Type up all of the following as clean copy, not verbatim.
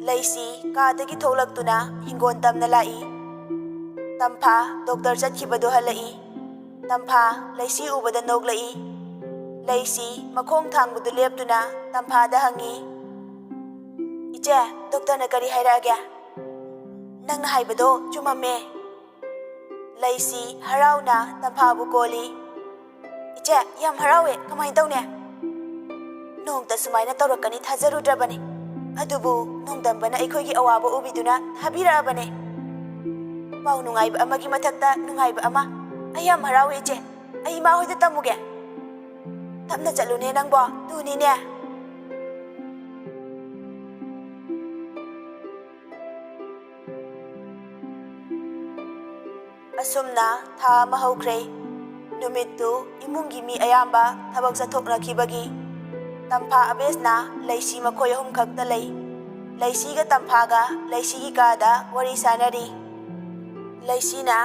ꯂꯩꯁꯤ ꯀꯥꯗꯒꯤ ꯊꯣꯛꯂꯛꯇꯨꯅ ꯍꯤꯡꯒꯣꯟ ꯇꯝꯅ ꯂꯥꯛꯏ꯫ ꯇꯝꯐꯥ ꯗꯣꯛꯇꯔ ꯆꯠꯈꯤꯕꯗꯨ ꯍꯜꯂꯛꯏ꯫ ꯇꯝꯐꯥ ꯂꯩꯁꯤ ꯎꯕꯗ ꯅꯣꯛꯂꯛꯏ꯫ ꯂꯩꯁꯤ ꯃꯈꯣꯡ ꯊꯥꯡꯕꯗꯨ ꯂꯦꯞꯇꯨꯅ ꯇꯝꯐꯥꯗ ꯍꯪꯉꯤ, "ꯏꯆꯦ, ꯗꯣꯛꯇꯔꯅ ꯀꯔꯤ ꯍꯥꯏꯔꯛꯑꯒꯦ?" "ꯅꯪꯅ ꯍꯥꯏꯕꯗꯣ ꯆꯨꯝꯃꯝꯃꯦ." ꯂꯩꯁꯤ ꯍꯔꯥꯎꯅ ꯇꯝꯐꯥꯕꯨ ꯀꯣꯜꯂꯤ꯫ "ꯏꯆꯦ, ꯌꯥꯝ ꯍꯔꯥꯎꯋꯦ, ꯀꯃꯥꯏꯅ ꯇꯧꯅꯤ?" "ꯅꯣꯡꯇ ꯁꯨꯃꯥꯏꯅ ꯇꯧꯔꯛꯀꯅꯤ ꯊꯥꯖꯔꯨꯗ꯭ꯔꯕꯅꯤ, ꯑꯗꯨꯕꯨ ꯅꯣꯡꯗꯝꯕꯅ ꯑꯩꯈꯣꯏꯒꯤ ꯑꯋꯥꯕ ꯎꯕꯤꯗꯨꯅ ꯊꯥꯕꯤꯔꯛꯑꯕꯅꯦ꯫ ꯄꯥꯎ ꯅꯨꯡꯉꯥꯏꯕ ꯑꯃꯒꯤ ꯃꯊꯛꯇ ꯅꯨꯡꯉꯥꯏꯕ ꯑꯃ꯫ ꯑꯩ ꯌꯥꯝ ꯍꯔꯥꯎꯋꯦ ꯏꯆꯦ, ꯑꯩ ꯏꯃꯥ ꯍꯣꯏꯗ ꯇꯝꯃꯨꯒꯦ." "ꯇꯞꯅ ꯆꯠꯂꯨꯅꯦ ꯅꯪꯕꯣ, ꯇꯨꯅꯤꯅꯦ." ꯑꯁꯨꯝꯅ ꯊꯥ ꯑꯃ ꯍꯧꯈ꯭ꯔꯦ꯫ ꯅꯨꯃꯤꯠꯇꯨ ꯏꯃꯨꯡꯒꯤ ꯃꯤ ꯑꯌꯥꯝꯕ ꯊꯕꯛ ꯆꯠꯊꯣꯛꯅꯈꯤꯕꯒꯤ ꯇꯝꯐꯥ ꯑꯕꯦꯁꯅ ꯂꯩꯁꯤ ꯃꯈꯣꯏ ꯑꯍꯨꯝ ꯈꯛꯇ ꯂꯩ꯫ ꯂꯩꯁꯤꯒ ꯇꯝꯐꯥꯒ ꯂꯩꯁꯤꯒꯤ ꯀꯥꯗ ꯋꯥꯔꯤ ꯁꯥꯟꯅꯔꯤ꯫ ꯂꯩꯁꯤꯅ,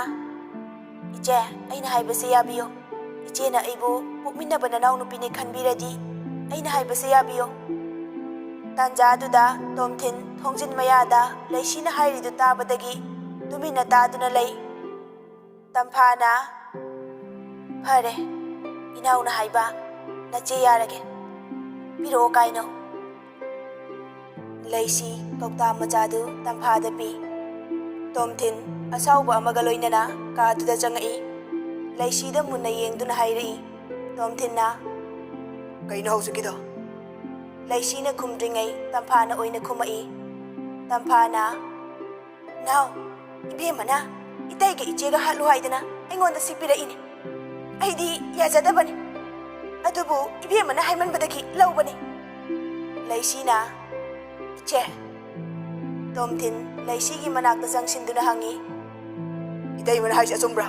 "ꯏꯆꯦ, ꯑꯩꯅ ꯍꯥꯏꯕꯁꯦ ꯌꯥꯕꯤꯌꯨ꯫ ꯏꯆꯦꯅ ꯑꯩꯕꯨ ꯄꯣꯛꯃꯤꯟꯅꯕ ꯅꯅꯥꯎꯅꯨꯄꯤꯅꯤ ꯈꯟꯕꯤꯔꯗꯤ ꯑꯩꯅ ꯍꯥꯏꯕꯁꯦ ꯌꯥꯕꯤꯌꯨ." ꯇꯥꯟꯖꯥꯗꯨꯗ ꯇꯣꯝꯊꯤꯟ ꯊꯣꯡꯖꯤꯟ ꯃꯌꯥꯗ ꯂꯩꯁꯤꯅ ꯍꯥꯏꯔꯤꯗꯨ ꯇꯥꯕꯗꯒꯤ ꯇꯨꯃꯤꯟꯅ ꯇꯥꯗꯨꯅ ꯂꯩ꯫ ꯇꯝꯐꯥꯅ, "ꯐꯔꯦ, ꯏꯅꯥꯎꯅ ꯍꯥꯏꯕ ꯅꯆꯦ ꯌꯥꯔꯒꯦ, ꯄꯤꯔꯛꯑꯣ ꯀꯥꯏꯅꯣ." ꯂꯩꯁꯤ ꯀꯧꯇꯥ ꯃꯆꯥꯗꯨ ꯇꯝꯐꯥꯗ ꯄꯤ꯫ ꯇꯣꯝꯊꯤꯟ ꯑꯁꯥꯎꯕ ꯑꯃꯒ ꯂꯣꯏꯅꯅ ꯀꯥꯗꯨꯗ ꯆꯪꯉꯛꯏ꯫ ꯂꯩꯁꯤꯗ ꯃꯨꯟꯅ ꯌꯦꯡꯗꯨꯅ ꯍꯥꯏꯔꯛꯏ꯫ ꯇꯣꯝꯊꯤꯟꯅ, "ꯀꯩꯅꯣ ꯍꯧꯖꯤꯛꯀꯤꯗꯣ?" ꯂꯩꯁꯤꯅ ꯈꯨꯝꯗ꯭ꯔꯤꯉꯩ ꯇꯝꯐꯥꯅ ꯑꯣꯏꯅ ꯈꯨꯝꯃꯛꯏ꯫ ꯇꯝꯐꯥꯅ, "ꯅꯥꯎ, ꯏꯕꯦꯝꯃꯅ ꯏꯇꯩꯒ ꯏꯆꯦꯒ ꯍꯥꯠꯂꯨ ꯍꯥꯏꯗꯅ ꯑꯩꯉꯣꯟꯗ ꯁꯤꯛꯄꯤꯔꯛꯏꯅꯦ꯫ ꯑꯩꯗꯤ ꯌꯥꯖꯗꯕꯅꯤ, ꯑꯗꯨꯕꯨ ꯏꯕꯦꯝꯃꯅ ꯍꯥꯏꯃꯟꯕꯗꯒꯤ ꯂꯧꯕꯅꯤ." ꯂꯩꯁꯤꯅ, "ꯏꯆꯦ." ꯇꯣꯝꯊꯤꯟ ꯂꯩꯁꯤꯒꯤ ꯃꯅꯥꯛꯇ ꯆꯪꯁꯤꯟꯗꯨꯅ ꯍꯪꯉꯤ, "ꯏꯇꯩꯃꯅ ꯍꯥꯏꯁꯦ ꯑꯆꯨꯝꯕ꯭ꯔꯥ?"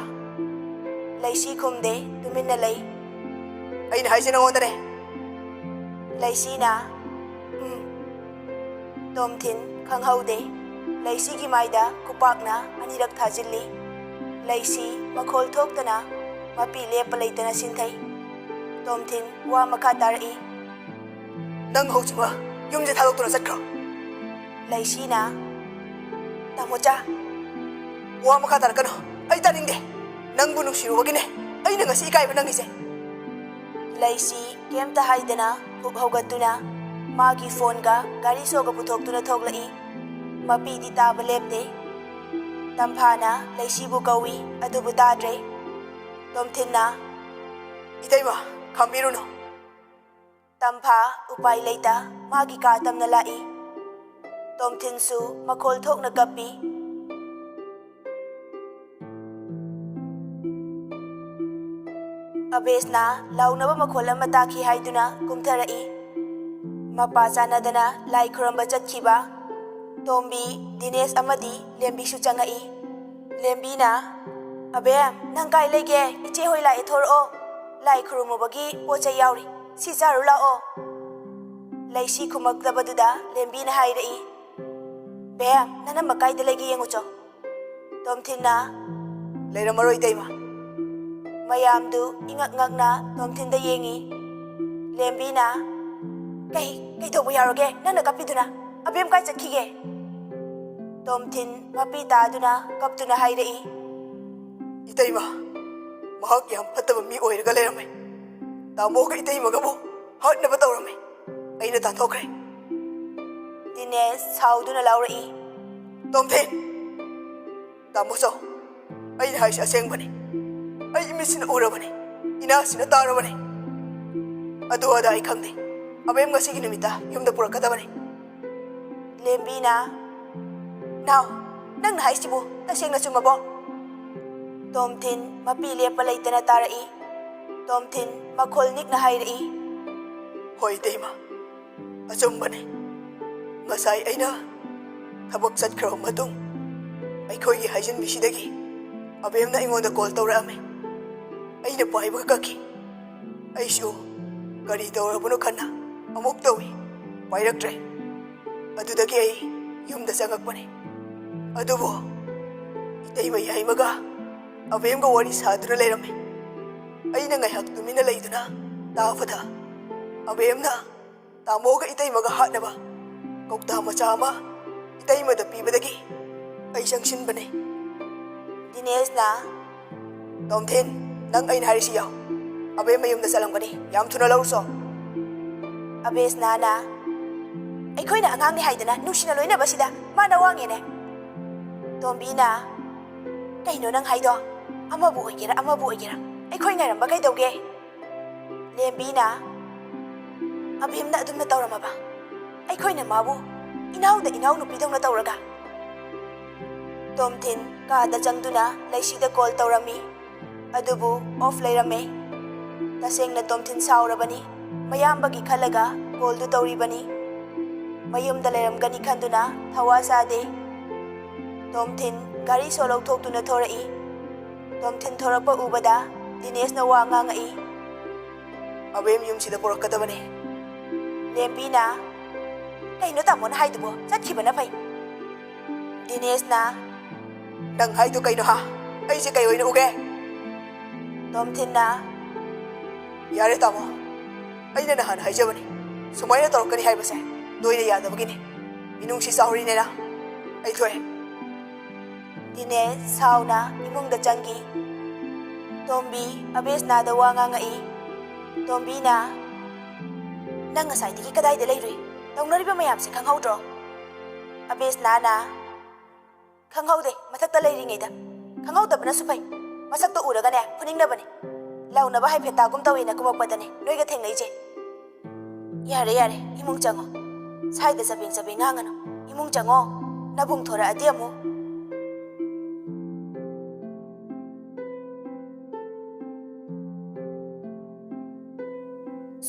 ꯂꯩꯁꯤ ꯈꯨꯝꯗꯦ, ꯇꯨꯃꯤꯟꯅ ꯂꯩ꯫ "ꯑꯩꯅ ꯍꯥꯏꯁꯦ ꯅꯉꯣꯟꯗꯅꯦ." ꯂꯩꯁꯤꯅ, ꯇꯣꯝꯊꯤꯟ ꯈꯪꯍꯧꯗꯦ꯫ ꯂꯩꯁꯤꯒꯤ ꯃꯥꯏꯗ ꯈꯨꯄꯥꯛꯅ ꯑꯅꯤꯔꯛ ꯊꯥꯖꯤꯜꯂꯤ꯫ ꯂꯩꯁꯤ ꯃꯈꯣꯜ ꯊꯣꯛꯇꯅ ꯃꯄꯤ ꯂꯦꯞꯄ ꯂꯩꯇꯅ ꯁꯤꯟꯊꯩ꯫ ꯇꯣꯝꯊꯤꯟ ꯋꯥ ꯃꯈꯥ ꯇꯥꯔꯛꯏ, "ꯅꯪ ꯍꯧꯖꯤꯛꯃꯛ ꯌꯨꯝꯁꯦ ꯊꯥꯗꯣꯛꯇꯨꯅ ꯆꯠꯈ꯭ꯔꯣ." ꯂꯩꯁꯤꯅ, "ꯇꯥꯃꯣꯆꯥ." "ꯋꯥ ꯃꯈꯥ ꯇꯥꯔꯛꯀꯅꯨ, ꯑꯩ ꯇꯥꯅꯤꯡꯗꯦ꯫ ꯅꯪꯕꯨ ꯅꯨꯡꯁꯤꯔꯨꯕꯒꯤꯅꯦ ꯑꯩꯅ ꯉꯁꯤ ꯏꯀꯥꯏꯕ ꯅꯪꯉꯤꯁꯦ." ꯂꯩꯁꯤ ꯀꯩꯝꯇ ꯍꯥꯏꯗꯅ ꯄꯨꯛ ꯍꯧꯒꯠꯇꯨꯅ ꯃꯥꯒꯤ ꯐꯣꯟꯒ ꯒꯥꯔꯤ ꯁꯣꯒ ꯄꯨꯊꯣꯛꯇꯨꯅ ꯊꯣꯛꯂꯛꯏ꯫ ꯃꯄꯤꯗꯤ ꯇꯥꯕ ꯂꯦꯞꯇꯦ꯫ ꯇꯝꯐꯥꯅ ꯂꯩꯁꯤꯕꯨ ꯀꯧꯏ, ꯑꯗꯨꯕꯨ ꯇꯥꯗ꯭ꯔꯦ꯫ ꯇꯣꯝꯊꯤꯟꯅ, "ꯏꯇꯩꯃ, ꯈꯥꯝꯕꯤꯔꯨꯅꯨ." ꯇꯝꯐꯥ ꯎꯄꯥꯏ ꯂꯩꯇ ꯃꯥꯒꯤ ꯀꯥ ꯇꯝꯅ ꯂꯥꯛꯏ꯫ ꯇꯣꯝꯊꯤꯟꯁꯨ ꯃꯈꯣꯜ ꯊꯣꯛꯅ ꯀꯞꯄꯤ꯫ ꯑꯕꯦꯁꯅ ꯂꯥꯎꯅꯕ ꯃꯈꯣꯜ ꯑꯃ ꯇꯥꯈꯤ ꯍꯥꯏꯗꯨꯅ ꯀꯨꯝꯊꯔꯛꯏ꯫ ꯃꯄꯥ ꯆꯥꯟꯅꯗꯅ ꯂꯥꯏ ꯈꯨꯔꯝꯕ ꯆꯠꯈꯤꯕ ꯇꯣꯝꯕꯤ, ꯗꯤꯅꯦꯁ ꯑꯃꯗꯤ ꯂꯦꯝꯕꯤꯁꯨ ꯆꯪꯉꯛꯏ꯫ ꯂꯦꯝꯕꯤꯅ, "ꯑꯕꯦꯝ, ꯅꯪ ꯀꯥꯏ ꯂꯩꯒꯦ? ꯏꯆꯦ ꯍꯣꯏ ꯂꯥꯛꯑꯦ, ꯊꯣꯔꯛꯑꯣ꯫ ꯂꯥꯏ ꯈꯨꯔꯨꯝꯃꯨꯕꯒꯤ ꯄꯣꯠ ꯆꯩ ꯌꯥꯎꯔꯤ, ꯁꯤ ꯆꯥꯔꯨ ꯂꯥꯛꯑꯣ." ꯂꯩꯁꯤ ꯈꯨꯝꯃꯛꯇꯕꯗꯨꯗ ꯂꯦꯝꯕꯤꯅ ꯍꯥꯏꯔꯛꯏ, "ꯕꯦꯝ, ꯅꯅꯝꯃ ꯀꯥꯏꯗ ꯂꯩꯒꯦ ꯌꯦꯡꯉꯨꯆꯣ." ꯇꯣꯝꯊꯤꯟꯅ, "ꯂꯩꯔꯝꯃꯔꯣꯏ ꯏꯇꯩꯃ." ꯃꯌꯥꯝꯗꯨ ꯏꯉꯛ ꯉꯛꯅ ꯇꯣꯝꯊꯤꯟꯗ ꯌꯦꯡꯉꯤ꯫ ꯂꯦꯝꯕꯤꯅ, ꯀꯩꯗꯧꯕ ꯌꯥꯎꯔꯒꯦ ꯅꯪꯅ ꯀꯞꯄꯤꯗꯨꯅ? ꯑꯕꯦꯝ ꯀꯥꯏ ꯆꯠꯈꯤꯒꯦ?" ꯇꯣꯝꯊꯤꯟ ꯃꯄꯤ ꯇꯥꯗꯨꯅ ꯀꯞꯇꯨꯅ ꯍꯥꯏꯔꯛꯏ, "ꯏꯇꯩꯃ, ꯃꯍꯥꯛ ꯌꯥꯝ ꯐꯠꯇꯕ ꯃꯤ ꯑꯣꯏꯔꯒ ꯂꯩꯔꯝꯃꯦ꯫ ꯇꯥꯃꯣꯒ ꯏꯇꯩꯃꯒꯕꯨ ꯍꯥꯠꯅꯕ ꯇꯧꯔꯝꯃꯦ, ꯑꯩꯅ ꯇꯥꯟꯊꯣꯛꯈ꯭ꯔꯦ." ꯗꯤꯅꯦꯁ ꯁꯥꯎꯗꯨꯅ ꯂꯥꯎꯔꯛꯏ, "ꯇꯣꯝꯊꯤꯟ! ꯇꯥꯃꯣꯆꯧ, ꯑꯩꯅ ꯍꯥꯏꯁꯦ ꯑꯁꯦꯡꯕꯅꯤ꯫ ꯑꯩ ꯏꯃꯤꯠꯁꯤꯅ ꯎꯔꯕꯅꯤ, ꯏꯅꯥꯁꯤꯅ ꯇꯥꯔꯕꯅꯤ꯫ ꯑꯗꯨ ꯑꯗꯥ ꯑꯩ ꯈꯪꯗꯦ, ꯑꯕꯦꯝ ꯉꯁꯤꯒꯤ ꯅꯨꯃꯤꯠꯇ ꯌꯨꯝꯗ ꯄꯨꯔꯛꯀꯗꯕꯅꯤ." ꯂꯦꯝꯕꯤꯅ, "ꯅꯥꯎ, ꯅꯪꯅ ꯍꯥꯏꯁꯤꯕꯨ ꯇꯁꯦꯡꯅ ꯆꯨꯝꯃꯕꯣ?" ꯇꯣꯝꯊꯤꯟ ꯃꯄꯤ ꯂꯦꯞꯄ ꯂꯩꯇꯅ ꯇꯥꯔꯛꯏ꯫ ꯇꯣꯝꯊꯤꯟ ꯃꯈꯣꯜ ꯅꯤꯛꯅ ꯍꯥꯏꯔꯛꯏ, "ꯍꯣꯏ ꯏꯇꯩꯃ, ꯑꯆꯨꯝꯕꯅꯤ꯫ ꯉꯁꯥꯏ ꯑꯩꯅ ꯊꯕꯛ ꯆꯠꯈ꯭ꯔꯕ ꯃꯇꯨꯡ ꯑꯩꯈꯣꯏꯒꯤ ꯍꯥꯏꯖꯤꯟꯕꯤꯁꯤꯗꯒꯤ ꯑꯕꯦꯝꯅ ꯑꯩꯉꯣꯟꯗ ꯀꯣꯜ ꯇꯧꯔꯛꯑꯝꯃꯤ꯫ ꯑꯩꯅ ꯄꯥꯏꯕꯒ ꯀꯛꯈꯤ꯫ ꯑꯩꯁꯨ ꯀꯔꯤ ꯇꯧꯔꯕꯅꯣ ꯈꯟꯅ ꯑꯃꯨꯛ ꯇꯧꯏ, ꯄꯥꯏꯔꯛꯇ꯭ꯔꯦ꯫ ꯑꯗꯨꯗꯒꯤ ꯑꯩ ꯌꯨꯝꯗ ꯆꯪꯉꯛꯄꯅꯤ꯫ ꯑꯗꯨꯕꯨ ꯏꯇꯩꯃ ꯌꯥꯏꯃꯒ ꯑꯕꯦꯝꯒ ꯋꯥꯔꯤ ꯁꯥꯗꯨꯅ ꯂꯩꯔꯝꯃꯤ꯫ ꯑꯩꯅ ꯉꯥꯏꯍꯥꯛ ꯇꯨꯃꯤꯟꯅ ꯂꯩꯗꯨꯅ ꯇꯥꯕꯗ ꯑꯕꯦꯝꯅ ꯇꯥꯃꯣꯒ ꯏꯇꯩꯃꯒ ꯍꯥꯠꯅꯕ ꯀꯧꯇꯥ ꯃꯆꯥ ꯑꯃ ꯏꯇꯩꯃꯗ ꯄꯤꯕꯗꯒꯤ ꯑꯩ ꯆꯪꯁꯤꯟꯕꯅꯤ. ꯗꯤꯅꯦꯁꯅ ꯇꯣꯝꯊꯤꯟ, ꯅꯪ ꯑꯩꯅ ꯍꯥꯏꯔꯤꯁꯤ ꯌꯥꯎ. ꯑꯕꯦꯝ ꯃꯌꯨꯝꯗ ꯆꯠꯂꯝꯒꯅꯤ. ꯌꯥꯝ ꯊꯨꯅ ꯂꯧꯔꯨꯆꯣ. ꯑꯕꯦꯁꯅꯥꯅ ꯑꯩꯈꯣꯏꯅ ꯑꯉꯥꯡꯅꯤ ꯍꯥꯏꯗꯅ ꯅꯨꯡꯁꯤꯅ ꯂꯣꯏꯅꯕꯁꯤꯗ ꯃꯥꯅ ꯋꯥꯡꯉꯦꯅꯦ. ꯇꯣꯝꯕꯤꯅ ꯀꯩꯅꯣ ꯅꯪ ꯍꯥꯏꯗꯣ? ꯑꯃꯕꯨ ꯑꯣꯏꯒꯦꯔꯥ ꯑꯃꯕꯨ ꯑꯣꯏꯒꯦꯔꯥ ꯑꯩꯈꯣꯏ ꯉꯥꯏꯔꯝꯕ ꯀꯩꯗꯧꯒꯦ? ꯂꯦꯝꯕꯤꯅ ꯑꯕꯦꯝꯅ ꯑꯗꯨꯝꯅ ꯇꯧꯔꯝꯃꯕ ꯑꯩꯈꯣꯏꯅ ꯃꯥꯕꯨ ꯏꯅꯥꯎꯗ ꯏꯅꯥꯎ ꯅꯨꯄꯤꯗꯧꯅ ꯇꯧꯔꯒ. ꯇꯣꯝꯊꯤꯟ ꯀꯥꯗ ꯆꯪꯗꯨꯅ ꯂꯩꯁꯤꯗ ꯀꯣꯜ ꯇꯧꯔꯝꯃꯤ. ꯑꯗꯨꯕꯨ ꯑꯣꯐ ꯂꯩꯔꯝꯃꯦ. ꯇꯁꯦꯡꯅ ꯇꯣꯝꯊꯤꯟ ꯁꯥꯎꯔꯕꯅꯤ. ꯃꯌꯥꯝꯕꯒꯤ ꯈꯜꯂꯒ ꯀꯣꯜꯗꯨ ꯇꯧꯔꯤꯕꯅꯤ. ꯃꯌꯨꯝꯗ ꯂꯩꯔꯝꯒꯅꯤ ꯈꯟꯗꯨꯅ ꯊꯋꯥ ꯁꯥꯗꯦ. ꯇꯣꯝꯊꯤꯟ ꯒꯥꯔꯤ ꯁꯣ ꯂꯧꯊꯣꯛꯇꯨꯅ ꯊꯣꯔꯛꯏ. ꯇꯣꯝꯊꯤꯟ ꯊꯣꯔꯛꯄ ꯎꯕꯗ ꯗꯤꯅꯦꯁꯅ ꯋꯥ ꯉꯥꯡꯉꯛꯏ. ꯑꯕꯦꯝ ꯌꯨꯝꯁꯤꯗ ꯄꯨꯔꯛꯀꯗꯕꯅꯤ. ꯂꯦꯝꯕꯤꯅ ꯀꯩꯅꯣ ꯇꯥꯃꯣꯅ ꯍꯥꯏꯗꯨꯕꯣ? ꯆꯠꯈꯤꯕꯅ ꯐꯩ. ꯗꯤꯅꯦꯁꯅ ꯅꯪ ꯍꯥꯏꯗꯨ ꯀꯩꯅꯣ ꯍꯥ? ꯑꯩꯁꯦ ꯀꯩ ꯑꯣꯏꯅ ꯎꯒꯦ? ꯇꯣꯝꯊꯤꯟꯅ ꯌꯥꯔꯦ ꯇꯥꯃꯣ, ꯑꯩꯅ ꯅꯍꯥꯟ ꯍꯥꯏꯖꯕꯅꯤ ꯁꯨꯃꯥꯏꯅ ꯇꯧꯔꯛꯀꯅꯤ ꯍꯥꯏꯕꯁꯦ. ꯅꯣꯏꯅ ꯌꯥꯗꯕꯒꯤꯅꯤ. ꯃꯤꯅꯨꯡꯁꯤ ꯆꯥꯎꯔꯤꯅꯦꯅ ꯑꯩ ꯊꯣꯛꯑꯦ. ꯗꯤꯅꯦꯁ ꯁꯥꯎꯅ ꯏꯃꯨꯡꯗ ꯆꯪꯈꯤ. ꯇꯣꯝꯕꯤ ꯑꯕꯦꯁꯅꯥꯗ ꯋꯥ ꯉꯥꯡꯉꯛꯏ. ꯇꯣꯝꯕꯤꯅ ꯅꯪ ꯉꯁꯥꯏꯗꯒꯤ ꯀꯗꯥꯏꯗ ꯂꯩꯔꯨꯏ? ꯇꯧꯅꯔꯤꯕ ꯃꯌꯥꯝꯁꯦ ꯈꯪꯍꯧꯗ꯭ꯔꯣ? ꯑꯕꯦꯁꯅꯥꯅ ꯈꯪꯍꯧꯗꯦ, ꯃꯊꯛꯇ ꯂꯩꯔꯤꯉꯩꯗ. ꯈꯪꯍꯧꯗꯕꯅꯁꯨ ꯐꯩ. ꯃꯁꯛꯇꯣ ꯎꯔꯒꯅꯦ ꯐꯨꯅꯤꯡꯅꯕꯅꯦ. ꯂꯧꯅꯕ ꯍꯥꯏꯐꯦꯠ ꯇꯥꯒꯨꯝ ꯇꯧꯋꯦꯅ ꯀꯨꯝꯃꯛꯄꯗꯅꯦ ꯅꯣꯏꯒ ꯊꯦꯡꯅꯩꯁꯦ. ꯌꯥꯔꯦ ꯌꯥꯔꯦ, ꯏꯃꯨꯡ ꯆꯪꯉꯣ. ꯁꯥꯏꯗ ꯆꯕꯦꯡ ꯆꯕꯦꯡ ꯉꯥꯡꯒꯅꯨ. ꯏꯃꯨꯡ ꯆꯪꯉꯣ. ꯅꯕꯨꯡ ꯊꯣꯔꯛꯑꯗꯤ ꯑꯃꯨꯛ.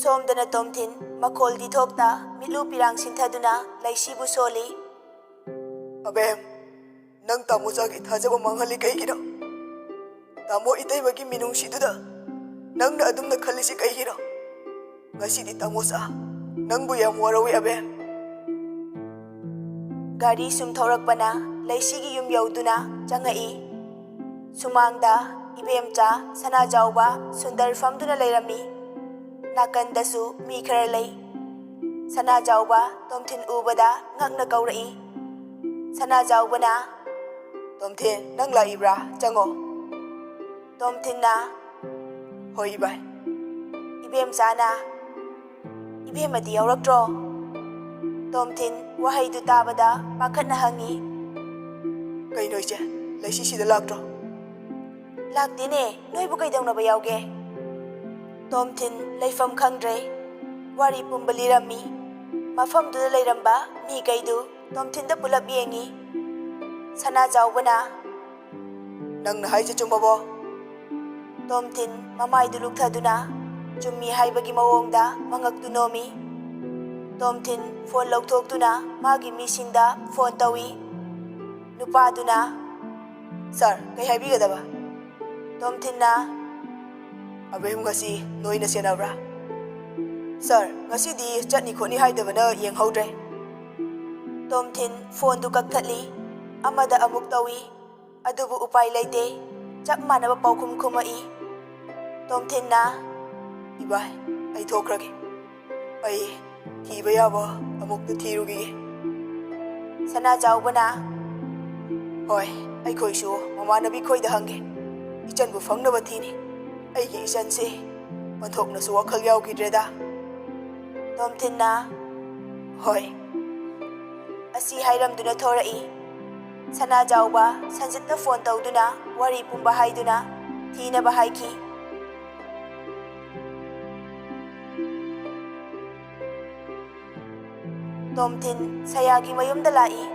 ꯁꯣꯝꯗꯅ ꯇꯣꯝꯊꯤꯟ ꯃꯈꯣꯜꯗꯤ ꯊꯣꯛꯇ ꯃꯤꯠꯂꯨ ꯄꯤꯔꯥꯡ ꯁꯤꯟꯊꯗꯨꯅ ꯂꯩꯁꯤꯕꯨ ꯁꯣꯜꯂꯤ. ꯑꯕꯦꯝ, ꯅꯪ ꯇꯥꯃꯣꯆꯥꯒꯤ ꯊꯥꯖꯕ ꯃꯥꯡꯍꯜꯂꯤ ꯀꯩꯒꯤꯅꯣ? ꯇꯥꯃꯣ ꯏꯇꯩꯃꯒꯤ ꯃꯤꯅꯨꯡꯁꯤꯗꯨꯗ ꯅꯪꯅ ꯑꯗꯨꯝꯅ ꯈꯜꯂꯤꯁꯤ ꯀꯩꯒꯤꯅꯣ? ꯉꯁꯤꯗꯤ ꯇꯥꯃꯣꯆꯥ ꯅꯪꯕꯨ ꯌꯥꯝ ꯋꯥꯔꯧꯏ ꯑꯕꯦꯝ. ꯒꯥꯔꯤ ꯁꯨꯝ ꯊꯧꯔꯛꯄꯅ ꯂꯩꯁꯤꯒꯤ ꯌꯨꯝ ꯌꯧꯗꯨꯅ ꯆꯪꯉꯛꯏ. ꯁꯨꯃꯥꯡꯗ ꯏꯕꯦꯝꯆꯥ ꯁꯅꯥꯖꯥꯎꯕ ꯁꯨꯟꯗꯔ ꯐꯝꯗꯨꯅ ꯂꯩꯔꯝꯃꯤ. ꯅꯥꯀꯟꯗꯁꯨ ꯃꯤ ꯈꯔ ꯂꯩ. ꯁꯅꯥꯖꯥꯎꯕ ꯇꯣꯝꯊꯤꯟ ꯎꯕꯗ ꯉꯛꯅ ꯀꯧꯔꯛꯏ. ꯁꯅꯥꯖꯥꯎꯕꯅ ꯇꯣꯝꯊꯤꯟ, ꯅꯪ ꯂꯥꯛꯏꯕ꯭ꯔꯥ? ꯆꯪꯉꯣ. ꯇꯣꯝꯊꯤꯟꯅ ꯍꯣꯏ ꯏꯕꯥꯏ. ꯏꯕꯦꯝꯆꯥꯅ ꯏꯕꯦꯝꯃꯗꯤ ꯌꯥꯎꯔꯛꯇ꯭ꯔꯣ? ꯇꯣꯝꯊꯤꯟ ꯋꯥꯍꯩꯗꯨ ꯇꯥꯕꯗ ꯄꯥꯈꯠꯅ ꯍꯪꯉꯤ. ꯀꯩꯅꯣ ꯏꯆꯦ, ꯂꯩꯁꯤꯁꯤꯗ ꯂꯥꯛꯇ꯭ꯔꯣ? ꯂꯥꯛꯇꯦꯅꯦ, ꯅꯣꯏꯕꯨ ꯀꯩꯗꯧꯅꯕ ꯌꯥꯎꯒꯦ? ꯇꯣꯝꯊꯤꯟ ꯂꯩꯐꯝ ꯈꯪꯗ꯭ꯔꯦ. ꯋꯥꯔꯤ ꯄꯨꯝꯕ ꯂꯤꯔꯝꯃꯤ. ꯃꯐꯝꯗꯨꯗ ꯂꯩꯔꯝꯕ ꯃꯤꯈꯩꯗꯨ ꯇꯣꯝꯊꯤꯟꯗ ꯄꯨꯂꯞ ꯌꯦꯡꯉꯤ. ꯁꯅꯥꯖꯥꯎꯕꯅ ꯅꯪꯅ ꯍꯥꯏꯖꯦ ꯆꯨꯝꯃꯕꯣ? ꯇꯣꯝꯊꯤꯟ ꯃꯃꯥꯏꯗꯨ ꯂꯨꯛꯊꯗꯨꯅ ꯆꯨꯝꯃꯤ ꯍꯥꯏꯕꯒꯤ ꯃꯑꯣꯡꯗ ꯃꯉꯛꯇꯨ ꯅꯣꯝꯃꯤ. ꯇꯣꯝꯊꯤꯟ ꯐꯣꯟ ꯂꯧꯊꯣꯛꯇꯨꯅ ꯃꯥꯒꯤ ꯃꯤꯁꯤꯡꯗ ꯐꯣꯟ ꯇꯧꯏ. ꯅꯨꯄꯥꯗꯨꯅ ꯁꯥꯔ, ꯀꯩ ꯍꯥꯏꯕꯤꯒꯗꯕ? ꯇꯣꯝꯊꯤꯟꯅ ꯑꯕꯦꯝ ꯉꯁꯤ ꯅꯣꯏꯅ ꯁꯦꯟꯅꯕ꯭ꯔꯥ? ꯁꯥꯔ, ꯉꯁꯤꯗꯤ ꯆꯠꯅꯤ ꯈꯣꯠꯅꯤ ꯍꯥꯏꯗꯕꯅ ꯌꯦꯡꯍꯧꯗ꯭ꯔꯦ. ꯇꯣꯝꯊꯤꯟ ꯐꯣꯟꯗꯨ ꯀꯛꯊꯠꯂꯤ. ꯑꯃꯗ ꯑꯃꯨꯛ ꯇꯧꯏ. ꯑꯗꯨꯕꯨ ꯎꯄꯥꯏ ꯂꯩꯇꯦ. ꯆꯞ ꯃꯥꯟꯅꯕ ꯄꯥꯎꯈꯨꯝ ꯈꯨꯝꯃꯛꯏ. ꯇꯣꯝꯊꯤꯟꯅ ꯏꯕꯥꯏ, ꯑꯩ ꯊꯣꯛꯈ꯭ꯔꯒꯦ. ꯑꯩ ꯊꯤꯕ ꯌꯥꯕ ꯑꯃꯨꯛꯇ ꯊꯤꯔꯨꯈꯤꯒꯦ. ꯁꯅꯥꯖꯥꯎꯕꯅ ꯍꯣꯏ, ꯑꯩꯈꯣꯏꯁꯨ ꯃꯃꯥꯟꯅꯕꯤ ꯈꯣꯏꯗ ꯍꯪꯒꯦ. ꯏꯆꯟꯕꯨ ꯐꯪꯅꯕ ꯊꯤꯅꯤ. ꯑꯩꯒꯤ ꯏꯆꯟꯁꯤ ꯑꯣꯟꯊꯣꯛꯅꯁꯨ ꯋꯥꯈꯜ ꯌꯥꯎꯈꯤꯗ꯭ꯔꯦꯗ. ꯇꯣꯝꯊꯤꯟꯅ ꯍꯣꯏ. ꯑꯁꯤ ꯍꯥꯏꯔꯝꯗꯨꯅ ꯊꯣꯔꯛꯏ. ꯁꯅꯥꯖꯥꯎꯕ ꯁꯟꯖꯤꯠꯇ ꯐꯣꯟ ꯇꯧꯗꯨꯅ ꯋꯥꯔꯤ ꯄꯨꯝꯕ ꯍꯥꯏꯗꯨꯅ ꯊꯤꯅꯕ ꯍꯥꯏꯈꯤ. ꯇꯣꯝꯊꯤꯟ ꯁꯌꯥꯒꯤ ꯃꯌꯨꯝꯗ ꯂꯥꯛꯏ.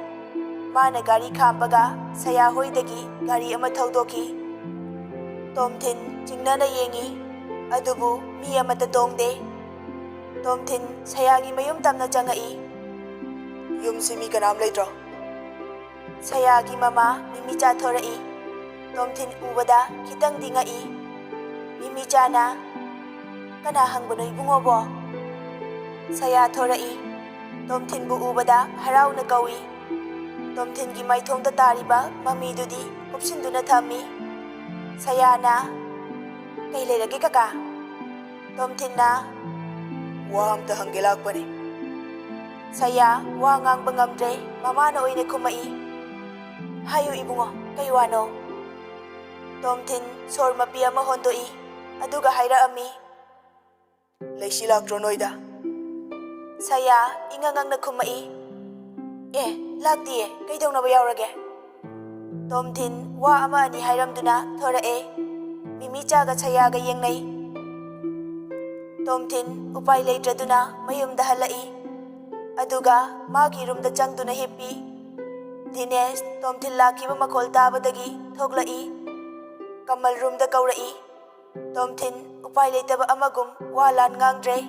ꯃꯥꯅ ꯒꯥꯔꯤ ꯈꯥꯝꯕꯒ ꯁꯌꯥ ꯍꯣꯏꯗꯒꯤ ꯒꯥꯔꯤ ꯑꯃ ꯊꯧꯗꯣꯛꯈꯤ. ꯇꯣꯝꯊꯤꯟ ꯆꯤꯡꯅꯅ ꯌꯦꯡꯉꯤ. ꯑꯗꯨꯕꯨ ꯃꯤ ꯑꯃꯠꯇ ꯇꯣꯡꯗꯦ. ꯇꯣꯝꯊꯤꯟ ꯁꯌꯥꯒꯤ ꯃꯌꯨꯝ ꯇꯝꯅ ꯆꯪꯉꯛꯏ. ꯌꯨꯝꯁꯤ ꯃꯤ ꯀꯅꯥꯝ ꯂꯩꯇ꯭ꯔꯣ? ꯁꯌꯥꯒꯤ ꯃꯃꯥ ꯃꯤꯃꯤꯆꯥ ꯊꯣꯔꯛꯏ. ꯇꯣꯝꯊꯤꯟ ꯎꯕꯗ ꯈꯤꯇꯪꯗꯤ ꯉꯛꯏ. ꯃꯤꯃꯤꯆꯥꯅ ꯀꯅꯥ ꯍꯪꯕꯅꯣ ꯏꯕꯨꯡꯉꯣꯕꯣ? ꯁꯌꯥ ꯊꯣꯔꯛꯏ. ꯇꯣꯝꯊꯤꯟꯕꯨ ꯎꯕꯗ ꯍꯔꯥꯎꯅ ꯀꯧꯏ. ꯇꯣꯝꯊꯤꯟꯒꯤ ꯃꯥꯏꯊꯣꯡꯗ ꯇꯥꯔꯤꯕ ꯃꯃꯤꯗꯨꯗꯤ ꯀꯨꯞꯁꯤꯟꯗꯨꯅ ꯊꯝꯃꯤ. ꯁꯌꯥꯅ ꯀꯩ ꯂꯩꯔꯒꯦ ꯀꯀꯥ? ꯇꯣꯝꯊꯤꯟꯅ ꯋꯥ ꯑꯝꯇ ꯍꯪꯒꯦ ꯂꯥꯛꯄꯅꯤ. Saya wa ngang ngamdre, mamana oine kumai. Hayo ibungo, kay wano. Tomthin sor mapi ama hondoi, aduga haira ami. Laisi laktro noida. Saya ingangang na kumai. Laktiye, kay daw na bayawrage. Tomthin wa ama ani hairamduna thora Mimi chaga sayaga yengnay. Tomthin upay leitraduna mayumda halai. Aduga magi roomda changduna hippi. Dinesh Tomthin lakiba makol tabadagi thoglai. Kamal roomda kaurai. Tomthin upay leitaba amagum walan ngangdre.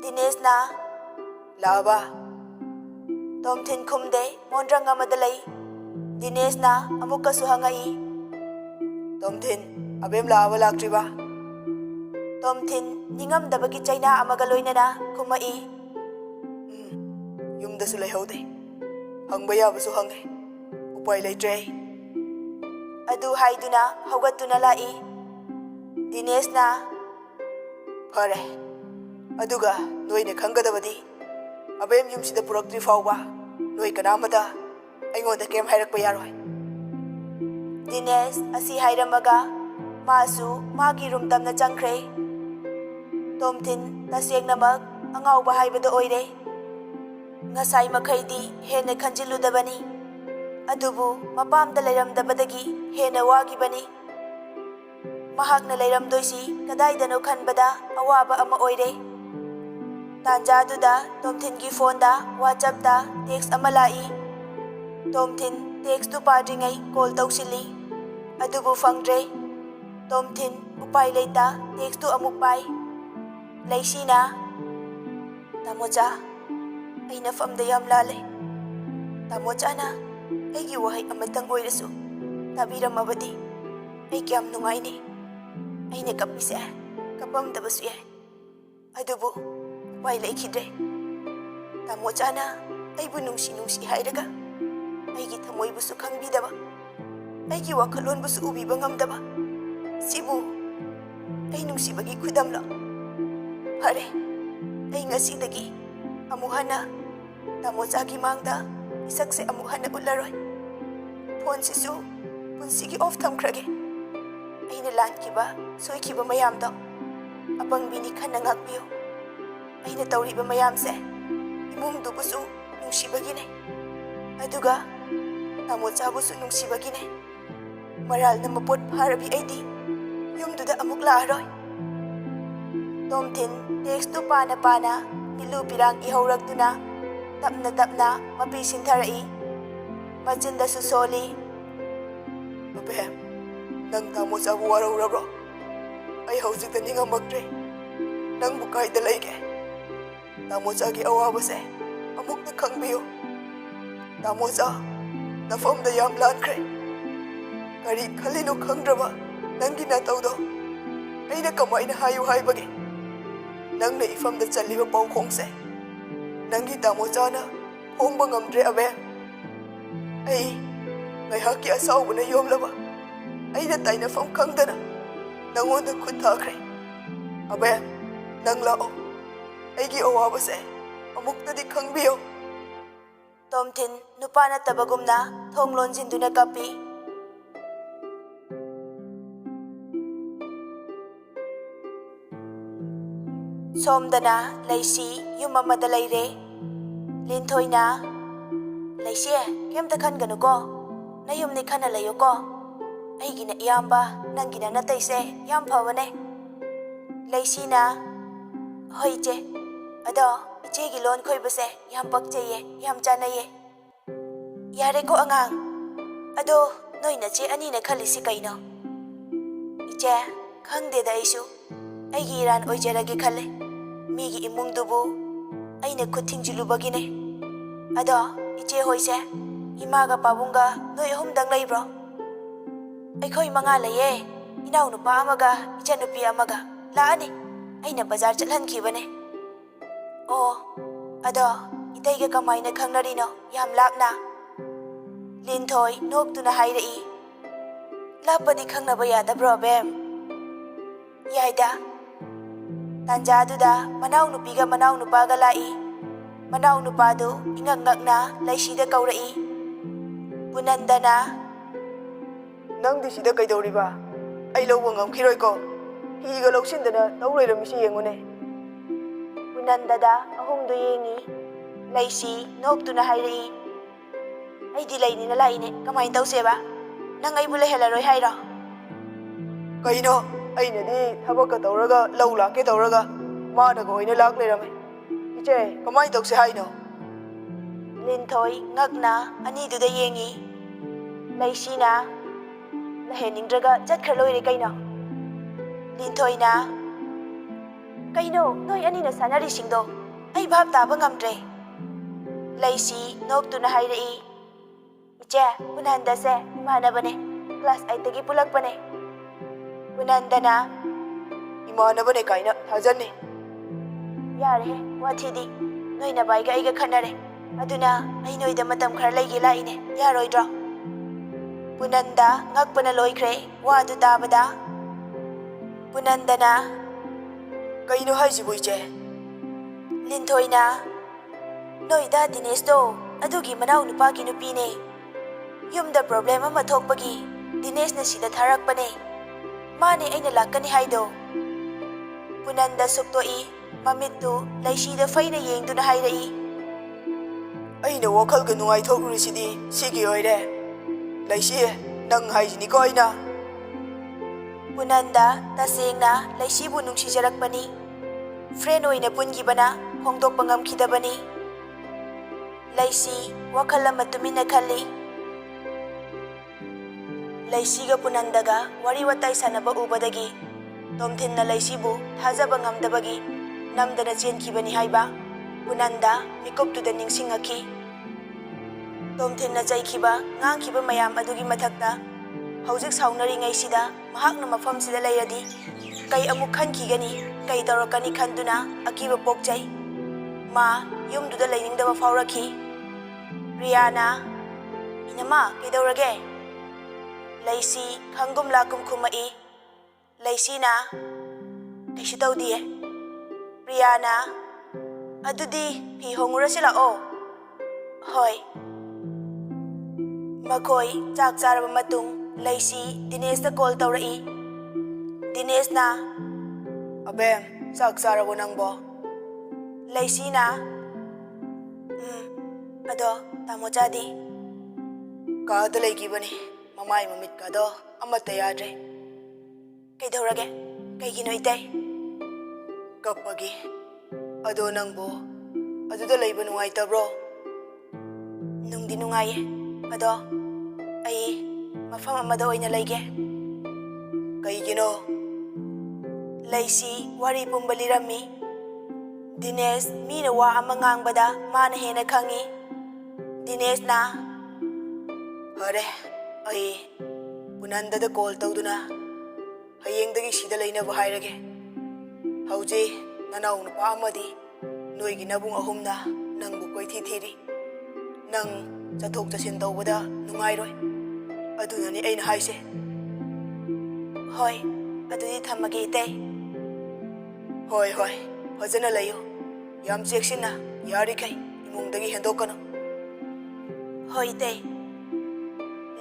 Dinesh na laba. Tomthin kumde mondrang amadalay. Dinesh na amuka suhangai. Tomthin abem laba laktriba. Tomthin ningamdabagi China amagaloy na kumai. Yumda su layhaude. Hangba yabasu hangay. Upay laytre. Adu haiduna haugatuna lai. Dinesh na Pare. Aduga noy ne khangadabadi. Abem yumsida puraktri fawba. Noy kanamada. Aingoda kem hairakpa yaroy. Dinesh asi hairamaga. Masu magi room tamna changkre. Tomthin tasiyeng namak angawba haibada oire. Ngasay makhaidi hena khanjiludabani. Adubu mapamda layramdabadagi hena wagibani. Mahakna layramdoisi kadaidano khanbada awaba ama oire. Tanjaduda Tomthingi phoneda WhatsAppda text ama lai. Tomthin text tu padringai call tausili. Adubu fangdre. Tomthin upay leita text tu amuk pai. Laisina Tamocha aina famda yam lalay. Tamocha na aigi wahay amatang oirasu. Tabiramabadi ay kiyam nungay ni. Aina kapise kapamdabasu ye. Adubu upay laikidre. Tamocha na ay bunungsi hayraga. Aigi tamoy busu kangbidaba. Aigi wakalon busu ubi bangamdaba. Sibu ay nungsibagi kudamla. Pare, ay ngasidagi amuhana. Tamochagi mangda isakse amuhana ularoy. Phone sisu punsigi off thamkrage. Ay nalan kiba soy kiba mayamda. Apang bini ka nangagbiyo. Ay natawriba mayamse. Imungdu busu nungsibagine. Aduga Tamocha busu nungsibagine. Maral na mapot harabi ay di. Yumduda amuk laaroy. Tomthin text tu pana nilupirang ihawragduna. Tapna mapisin tharai. Machinda susoli. Mabem, nang Tamocha buwaraw rabro. Ay hausik na ningamagdre. Nang bukay dalay ke. Tamocha gi awabase. Amuk na kangbiyo. Tamocha, nafam da yam lan kre. Kari kalino kangdraba. Nang ginataw do. Ay nakamay na hayo bagi. Nang naifam da chaliba pau khongse. Nangi Tamocha na hongba ngamdre abem. Ay ngaihaki asawba na yomlaba. Ay natay na fam kangdana. Nangonda khunthakre. Abem, nang lao. Ay gi awabase. Amukta di khangbiyo. Tomthin nupa na tabagumna thonglon jinduna kapi. Somdana laisi yumamada layre. Lintoy na laisi kemta khanganu ko. Nayumni khana layo ko. Aigi na iyamba nangi na natayse yam phabane. Laisi na hoy che. Ado ichegi lon khoibase yam pakchaye yam chanaye. Yare ko angang. Ado noy na che ani na khalisi kaino. Iche khangde da isu. Aigi iran oijarage khale. Migi imungdubu aina kuthingjilubagine. Ado iche hoise imaga pabunga noi ahumdang laibro. Aikhoi manga laye. Inaw nupa amaga ichanupi amaga laani. Aina bazar chalhankibane. Oh, ado itaiga kamayna khangnarino yam lapna. Lintoy noktuna hairai. Lapadi khangnaba yadabro bem. Yaida Tanjaduda manaw nupiga lai. Manaw nupado ingak-ngakna Laisida kaurai. Punandana, Nangdi sida kaidoriba? Ai lawba ngamkhiroiko. Higa lawsindana tawleramisi yengone. Punandada ahumdu yengi. Laisi noktuna hairai. Aidi lainina laine kamay tawseba? Nang aibu lehelaroi haira. Kaino, ainadi thabakka tawraga law lake tawraga managa oina lak lerame. Iche, kamai tawse haino? Linthoi ngakna aniduda yengi. Laisina laheningdraga chatkhaloire kaino. Linthoi na, kaino noi anina sanarishingdo ai bhab taba ngamdre. Laisi noktuna hairai. Iche, Punandase imanabane class 8 tagi pulakpane. Punandana, Imanabane kaina thajane. yare wathidi noi na baiga aiga khanare. Aduna ai noida matam khara leige laine yaroidra. Punanda ngakpana loikre wadu tabada. Punandana, Kaino haisibu iche? Linthoi na, noida Dinesh do adugi manaw nupagi nupine. Yumda problem ama thokpagi Dinesh na sida tharakpane. Mane aina lakani haido. Punanda suktoi mamittu Laisida faina yengduna hairai. Aina wakhalga nungai thokrurisidi sigi oire. Laisi, nang haisini ko aina. Punanda tasengna Laisibu nungsijarakpani. Friend oina pungibana hongdokpa ngamkhidabani. Laisi wakhal ama tumina khalli. Laisiga Punandaga wari watai sanaba ubadagi Tomthinna Laisibu thajaba ngamdabagi namdana chenkibani haiba Punanda mikoptuda ningsingaki. Tomthinna chaikhiba ngangkhiba mayam adugi mathakta hojik saunaringaisida mahakna mafamsida leiradi kai amuk khankigani kai tawrakani khanduna akiba pokchai. Ma yumduda leiningdaba faurakhi. Riyana, inama kaidawrage? Laisi khangum lakum khumai. Laisina, kaisu tawdiye. Riyana, adudi hi hongurasi lao. Hoi. Makoi chak charaba matung Laisi Dinesh da call tawrai. Dinesh na, Abem, sak sarabo nangbo. Laisina, ado tamo chadi. Kaada laigibani. Mamai mamit kado amata yadre. Kaidawrage? Kaigino itai? Kappagi. Ado nangbo. Aduda laiba nungaitabro. Nungdi nungaye. Ado ai mafam amada oina laige. Kaigino. Laisi wari pumbalirami. Dinesh mina wa ama ngangbada mana hena khangi. Dinesh na, Hare, ai Punandada call tawduna hayengdagi sida lainaba hairage. Hauji nanaw nupa amadi noigi nabung ahumna nangbu koithi thiri. Nang chathok chasin tawbada nungairoi. Adunani aina haise. hoi, adudi thamage itai. Hoi hoi, fajana layo. Yam cheksina yarikai imungdagi hendokano. Hoi itai.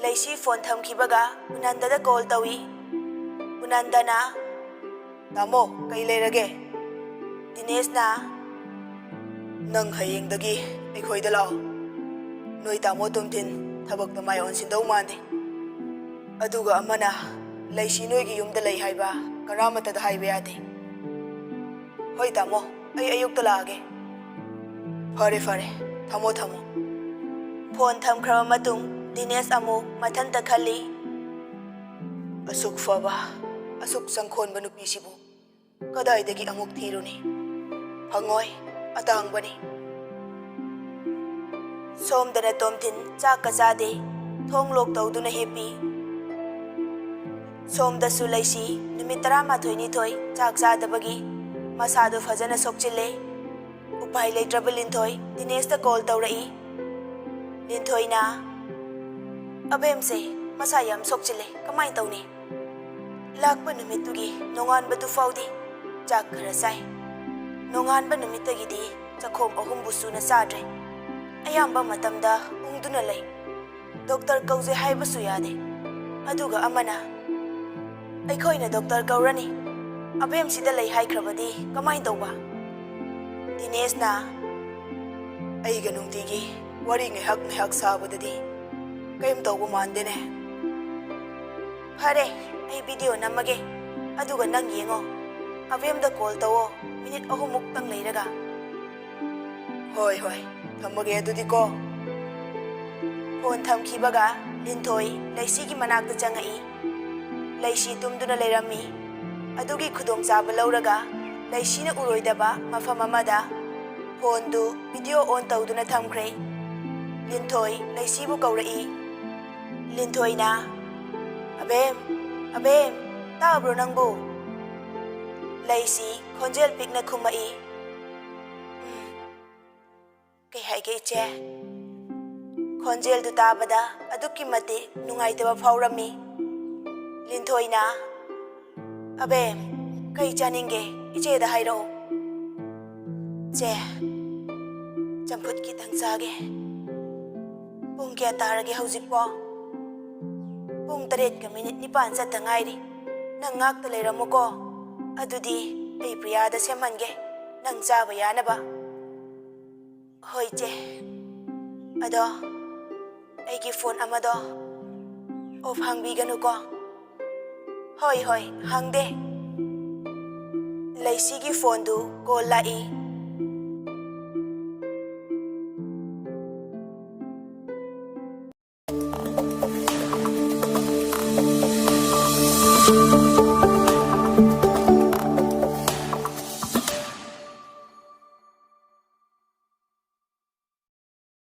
Laisi phone thamkhibaga Punandada call tawi. Punandana, Tamo, kai leirage. Dinesh na, Nang hayengdagi aikhoida lao. Noi tamo tumthin thabakta mai onsindau mande. Aduga amana Laisi noigi yumda lei haiba karamatada haiba yade. Hoi tamo, ai ayukta laage. Fare fare, thamo thamo. phone thamkhraba matung Dinesh amu mathanta khalli. Asuk faba, asuk sangkhonba nupisibu. Kadaidagi amuk thiruni. Hangoi, atangbani. Somdana Tomthin chakka chade thong lok tawduna hepi. Somdasu Laisi numit 12 chak chadabagi masadu fajana sokchile. Upai leitraba Linthoi Dinesh da call tawrai. Linthoi na, abemse masa yam sokchile kamai tawni. Lakpa numittugi nonganba du faudi chak khara sai. Nonganba numittagidi ꯆꯈꯣꯝ 3ꯕꯨ ꯁꯨꯅ ꯆꯥꯗ꯭ꯔꯦ ꯑꯌꯥꯝꯕ ꯃꯇꯝꯗ ꯎꯪꯗꯨꯅ ꯂꯩ doctor ꯀꯧꯖꯦ ꯍꯥꯏꯕꯁꯨ ꯌꯥꯗꯦ ꯑꯗꯨꯒ ꯑꯃꯅ ꯑꯩꯈꯣꯏꯅ ꯗꯣꯛꯇꯔ ꯀꯧꯔꯅꯤ ꯑꯕꯦꯝꯁꯤꯗ ꯂꯩ ꯍꯥꯏꯈ꯭ꯔꯕꯗꯤ ꯀꯃꯥꯏ ꯇꯧꯕ ꯗꯤꯅꯦꯁꯅ ꯑꯩꯒ ꯅꯨꯡꯇꯤꯒꯤ ꯋꯥꯔꯤ ꯉꯥꯏꯍꯥꯛ ꯉꯥꯏꯍꯥꯛ ꯁꯥꯕꯗꯗꯤ ꯀꯩꯝ ꯇꯧꯕ ꯃꯥꯟꯗꯦꯅꯦ ꯐꯔꯦ ꯑꯩ ꯚꯤꯗꯤꯑꯣ ꯅꯝꯃꯒꯦ ꯑꯗꯨꯒ ꯅꯪ ꯌꯦꯡꯉꯣ ꯑꯕꯦꯝꯗ ꯀꯣꯜ ꯇꯧꯋꯣ ꯃꯤꯅꯤꯠ 3ꯃꯨꯛꯇꯪ ꯂꯩꯔꯒ ꯍꯣꯏ ꯍꯣꯏ ꯊꯝꯃꯒꯦ ꯑꯗꯨꯗꯤ ꯀꯣ ꯐꯣꯟ ꯊꯝꯈꯤꯕꯒ ꯂꯤꯟꯊꯣꯏ ꯂꯩꯁꯤꯒꯤ ꯃꯅꯥꯛꯇ ꯆꯪꯉꯛꯏ ꯂꯩꯁꯤ ꯇꯨꯝꯗꯨꯅ ꯂꯩꯔꯝꯃꯤ ꯑꯗꯨꯒꯤ ꯈꯨꯗꯣꯡꯆꯥꯕ ꯂꯧꯔꯒ ꯂꯩꯁꯤꯅ ꯎꯔꯣꯏꯗꯕ ꯃꯐꯝ ꯑꯃꯗ ꯐꯣꯟꯗꯨ ꯚꯤꯗꯤꯑꯣ ꯑꯣꯟ ꯇꯧꯗꯨꯅ ꯊꯝꯈ꯭ꯔꯦ ꯂꯤꯟꯊꯣꯏ ꯂꯩꯁꯤꯕꯨ ꯀꯧꯔꯛꯏ ꯂꯤꯟꯊꯣꯏꯅ ꯑꯕꯦꯝ ꯑꯕꯦꯝ ꯇꯥꯕ꯭ꯔꯣ ꯅꯪꯕꯨ ꯂꯩꯁꯤ ꯈꯣꯟꯖꯦꯜ ꯄꯤꯛꯅ ꯈꯨꯝꯃꯛꯏ ꯀꯩ ꯍꯥꯏꯒꯦ ꯏꯆꯦ ꯈꯣꯟꯖꯦꯜꯗꯨ ꯇꯥꯕꯗ ꯑꯗꯨꯛꯀꯤ ꯃꯇꯤꯛ ꯅꯨꯡꯉꯥꯏꯇꯕ ꯐꯥꯎꯔꯝꯃꯤ ꯂꯤꯟꯊꯣꯏꯅ ꯑꯕꯦꯝ ꯀꯩ ꯆꯥꯅꯤꯡꯒꯦ ꯏꯆꯦꯗ ꯍꯥꯏꯔꯛꯑꯣ ꯆꯦ ꯆꯝꯐꯨꯠ ꯈꯤꯇꯪ ꯆꯥꯒꯦ ꯄꯨꯡ ꯀꯌꯥ ꯇꯥꯔꯒꯦ ꯍꯧꯖꯤꯛꯄꯣ ꯄꯨꯡ 7:09 ꯆꯠꯇ ꯉꯥꯏꯔꯤ ꯅꯪ ꯉꯥꯛꯇ ꯂꯩꯔꯝꯃꯨꯀꯣ ꯑꯗꯨꯗꯤ ꯑꯩ ꯄ꯭ꯔꯤꯌꯥꯗ ꯁꯦꯝꯍꯟꯒꯦ ꯅꯪ ꯆꯥꯕ ꯌꯥꯅꯕ ꯍꯣꯏ ꯆꯦ ꯑꯗꯣ ꯑꯩꯒꯤ ꯐꯣꯟ ꯑꯃꯗꯣ ꯑꯣꯐ ꯍꯥꯡꯕꯤꯒꯅꯨꯀꯣ ꯍꯣꯏ ꯍꯣꯏ ꯍꯥꯡꯗꯦ ꯂꯩꯁꯤꯒꯤ ꯐꯣꯟꯗꯨ ꯀꯣꯜ ꯂꯥꯛꯏ